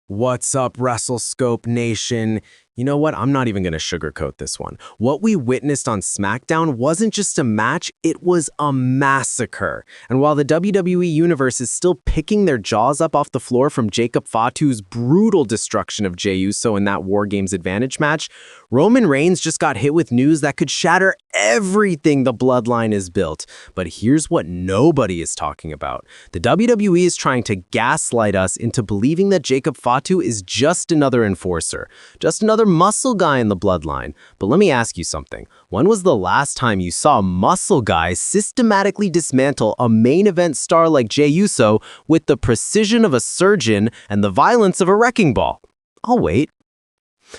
What's up, WrestleScope Nation? You know what? I'm not even going to sugarcoat this one. What we witnessed on SmackDown wasn't just a match, it was a massacre. And while the WWE Universe is still picking their jaws up off the floor from Jacob Fatu's brutal destruction of Jey Uso in that Wargames advantage match, Roman Reigns just got hit with news that could shatter everything the Bloodline is built. But here's what nobody is talking about. The WWE is trying to gaslight us into believing that Jacob Fatu is just another enforcer, just another muscle guy in the Bloodline. But let me ask you something. When was the last time you saw a muscle guy systematically dismantle a main event star like Jey Uso with the precision of a surgeon and the violence of a wrecking ball? I'll wait.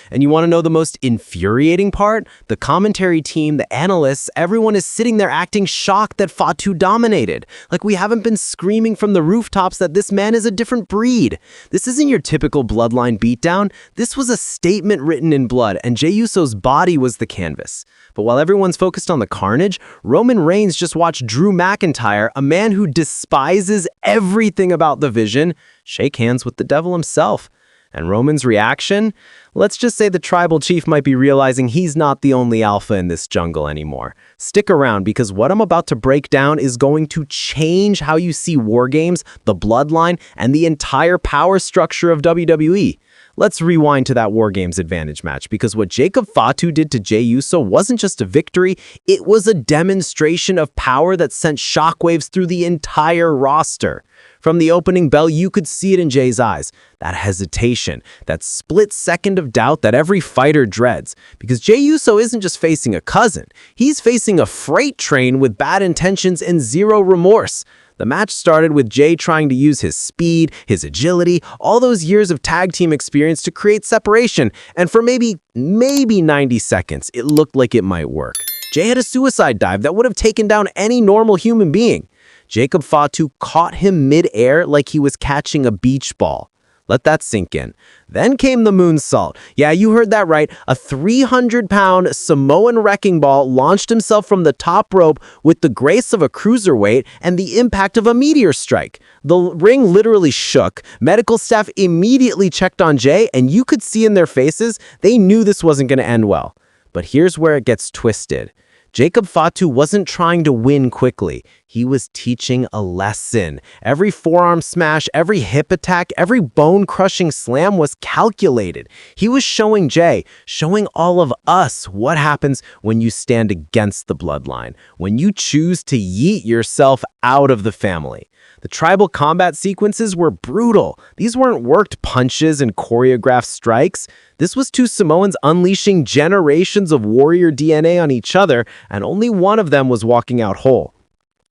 And you want to know the most infuriating part? The commentary team, the analysts, everyone is sitting there acting shocked that Fatu dominated. Like we haven't been screaming from the rooftops that this man is a different breed. This isn't your typical Bloodline beatdown. This was a statement written in blood, and Jey Uso's body was the canvas. But while everyone's focused on the carnage, Roman Reigns just watched Drew McIntyre, a man who despises everything about the Vision, shake hands with the devil himself. And Roman's reaction? Let's just say the tribal chief might be realizing he's not the only alpha in this jungle anymore. Stick around because what I'm about to break down is going to change how you see Wargames, the Bloodline, and the entire power structure of WWE. Let's rewind to that Wargames advantage match because what Jacob Fatu did to Jey Uso wasn't just a victory, it was a demonstration of power that sent shockwaves through the entire roster. From the opening bell, you could see it in Jey's eyes. That hesitation, that split second of doubt that every fighter dreads. Because Jey Uso isn't just facing a cousin. He's facing a freight train with bad intentions and zero remorse. The match started with Jey trying to use his speed, his agility, all those years of tag team experience to create separation. And for maybe 90 seconds, it looked like it might work. Jey had a suicide dive that would have taken down any normal human being. Jacob Fatu caught him mid-air like he was catching a beach ball. Let that sink in. Then came the moonsault. Yeah, you heard that right. A 300-pound Samoan wrecking ball launched himself from the top rope with the grace of a cruiserweight and the impact of a meteor strike. The ring literally shook. Medical staff immediately checked on Jey, and you could see in their faces they knew this wasn't going to end well. But here's where it gets twisted. Jacob Fatu wasn't trying to win quickly. He was teaching a lesson. Every forearm smash, every hip attack, every bone-crushing slam was calculated. He was showing Jey, showing all of us what happens when you stand against the Bloodline, when you choose to yeet yourself out of the family. The tribal combat sequences were brutal. These weren't worked punches and choreographed strikes. This was two Samoans unleashing generations of warrior DNA on each other, and only one of them was walking out whole.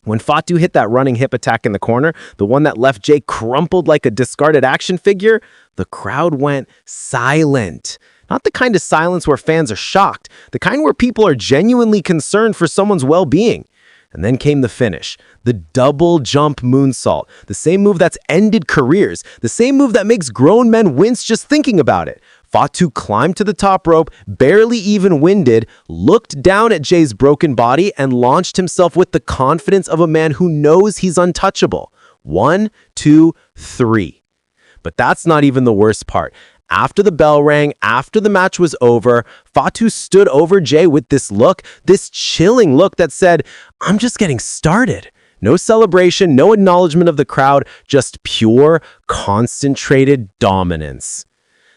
When Fatu hit that running hip attack in the corner, the one that left Jey crumpled like a discarded action figure, the crowd went silent. Not the kind of silence where fans are shocked, the kind where people are genuinely concerned for someone's well-being. And then came the finish, the double jump moonsault, the same move that's ended careers, the same move that makes grown men wince just thinking about it. Fatu climbed to the top rope, barely even winded, looked down at Jey's broken body, and launched himself with the confidence of a man who knows he's untouchable. 1, 2, 3. But that's not even the worst part. After the bell rang, after the match was over, Fatu stood over Jey with this look, this chilling look that said, "I'm just getting started." No celebration, no acknowledgement of the crowd, just pure, concentrated dominance.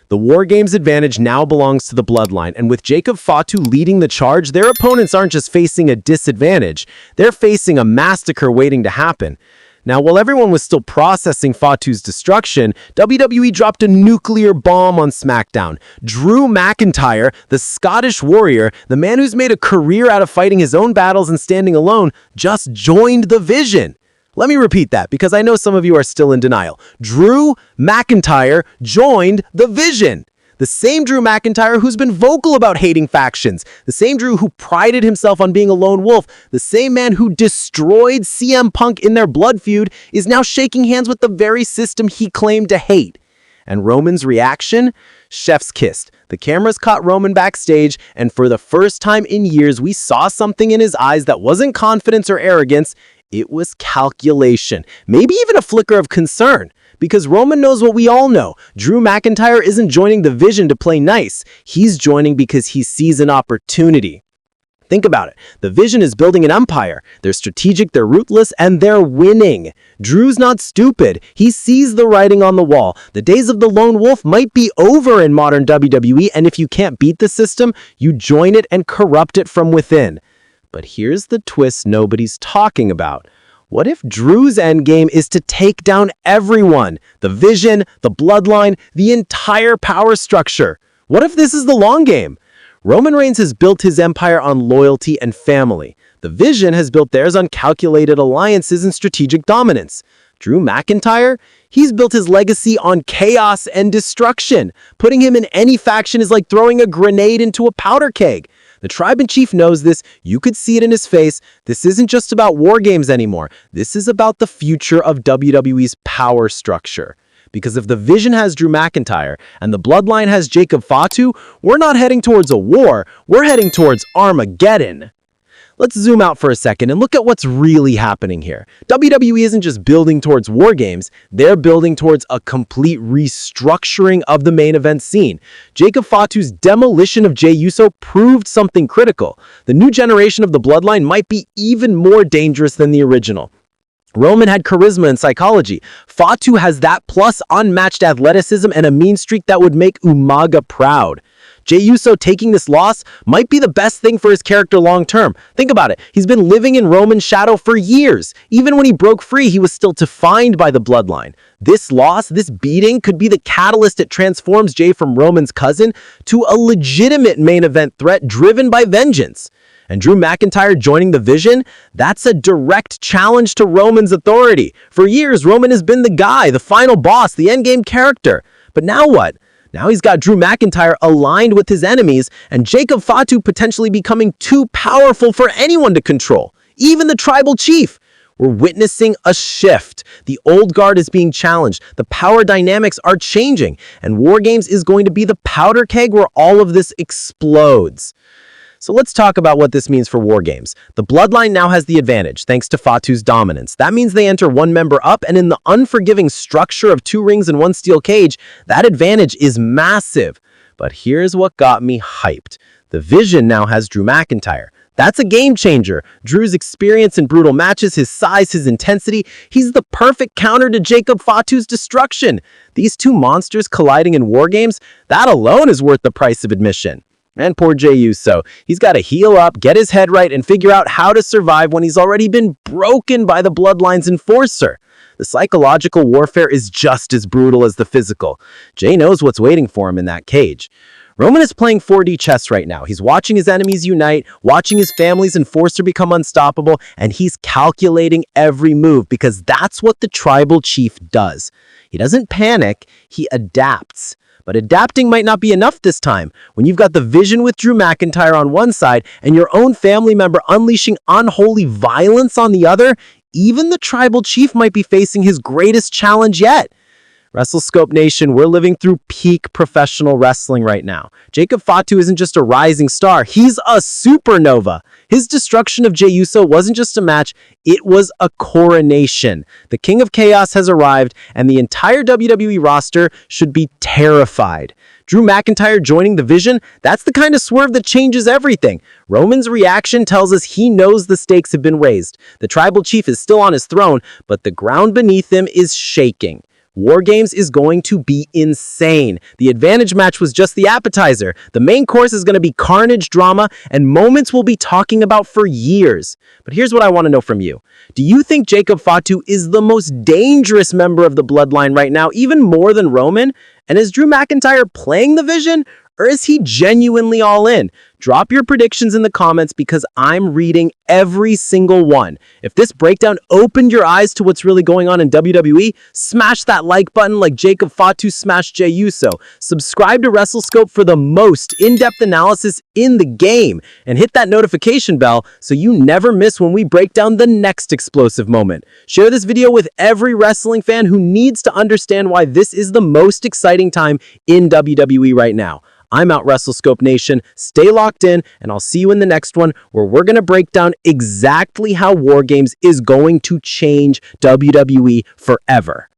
The Wargames advantage now belongs to the Bloodline, and with Jacob Fatu leading the charge, their opponents aren't just facing a disadvantage, they're facing a massacre waiting to happen. Now, while everyone was still processing Fatu's destruction, WWE dropped a nuclear bomb on SmackDown. Drew McIntyre, the Scottish warrior, the man who's made a career out of fighting his own battles and standing alone, just joined the Vision. Let me repeat that because I know some of you are still in denial. Drew McIntyre joined the Vision. The same Drew McIntyre who's been vocal about hating factions. The same Drew who prided himself on being a lone wolf. The same man who destroyed CM Punk in their blood feud is now shaking hands with the very system he claimed to hate. And Roman's reaction? Chef's kissed. The cameras caught Roman backstage, and for the first time in years, we saw something in his eyes that wasn't confidence or arrogance. It was calculation. Maybe even a flicker of concern. Because Roman knows what we all know. Drew McIntyre isn't joining the Vision to play nice. He's joining because he sees an opportunity. Think about it. The Vision is building an empire. They're strategic, they're ruthless, and they're winning. Drew's not stupid. He sees the writing on the wall. The days of the lone wolf might be over in modern WWE, and if you can't beat the system, you join it and corrupt it from within. But here's the twist nobody's talking about. What if Drew's endgame is to take down everyone? The Vision, the Bloodline, the entire power structure. What if this is the long game? Roman Reigns has built his empire on loyalty and family. The Vision has built theirs on calculated alliances and strategic dominance. Drew McIntyre, he's built his legacy on chaos and destruction. Putting him in any faction is like throwing a grenade into a powder keg. The tribe-in-chief knows this. You could see it in his face. This isn't just about Wargames anymore. This is about the future of WWE's power structure. Because if the Vision has Drew McIntyre and the Bloodline has Jacob Fatu, we're not heading towards a war, we're heading towards Armageddon. Let's zoom out for a second and look at what's really happening here. WWE isn't just building towards Wargames, they're building towards a complete restructuring of the main event scene. Jacob Fatu's demolition of Jey Uso proved something critical. The new generation of the Bloodline might be even more dangerous than the original. Roman had charisma and psychology. Fatu has that plus unmatched athleticism and a mean streak that would make Umaga proud. Jey Uso taking this loss might be the best thing for his character long term. Think about it. He's been living in Roman's shadow for years. Even when he broke free, he was still defined by the Bloodline. This loss, this beating, could be the catalyst that transforms Jey from Roman's cousin to a legitimate main event threat driven by vengeance. And Drew McIntyre joining the Vision, that's a direct challenge to Roman's authority. For years, Roman has been the guy, the final boss, the endgame character. But now what? Now he's got Drew McIntyre aligned with his enemies and Jacob Fatu potentially becoming too powerful for anyone to control, even the tribal chief. We're witnessing a shift. The old guard is being challenged. The power dynamics are changing, and Wargames is going to be the powder keg where all of this explodes. So let's talk about what this means for Wargames. The Bloodline now has the advantage, thanks to Fatu's dominance. That means they enter one member up, and in the unforgiving structure of 2 rings and 1 steel cage, that advantage is massive. But here's what got me hyped. The Vision now has Drew McIntyre. That's a game changer. Drew's experience in brutal matches, his size, his intensity, he's the perfect counter to Jacob Fatu's destruction. These 2 monsters colliding in Wargames, that alone is worth the price of admission. And poor Jey Uso. He's got to heal up, get his head right, and figure out how to survive when he's already been broken by the Bloodline's enforcer. The psychological warfare is just as brutal as the physical. Jey knows what's waiting for him in that cage. Roman is playing 4D chess right now. He's watching his enemies unite, watching his family's enforcer become unstoppable, and he's calculating every move because that's what the tribal chief does. He doesn't panic, he adapts. But adapting might not be enough this time. When you've got the Vision with Drew McIntyre on one side and your own family member unleashing unholy violence on the other, even the tribal chief might be facing his greatest challenge yet. WrestleScope Nation, we're living through peak professional wrestling right now. Jacob Fatu isn't just a rising star, he's a supernova. His destruction of Jey Uso wasn't just a match, it was a coronation. The King of Chaos has arrived, and the entire WWE roster should be terrified. Drew McIntyre joining the Vision, that's the kind of swerve that changes everything. Roman's reaction tells us he knows the stakes have been raised. The tribal chief is still on his throne, but the ground beneath him is shaking. Wargames is going to be insane. The advantage match was just the appetizer. The main course is going to be carnage, drama, and moments we'll be talking about for years. But here's what I want to know from you. Do you think Jacob Fatu is the most dangerous member of the Bloodline right now, even more than Roman? And is Drew McIntyre playing the Vision? Or is he genuinely all in? Drop your predictions in the comments because I'm reading every single one. If this breakdown opened your eyes to what's really going on in WWE, smash that like button like Jacob Fatu smashed Jey Uso. Subscribe to WrestleScope for the most in-depth analysis in the game. And hit that notification bell so you never miss when we break down the next explosive moment. Share this video with every wrestling fan who needs to understand why this is the most exciting time in WWE right now. I'm out, WrestleScope Nation. Stay locked in, and I'll see you in the next one where we're going to break down exactly how Wargames is going to change WWE forever.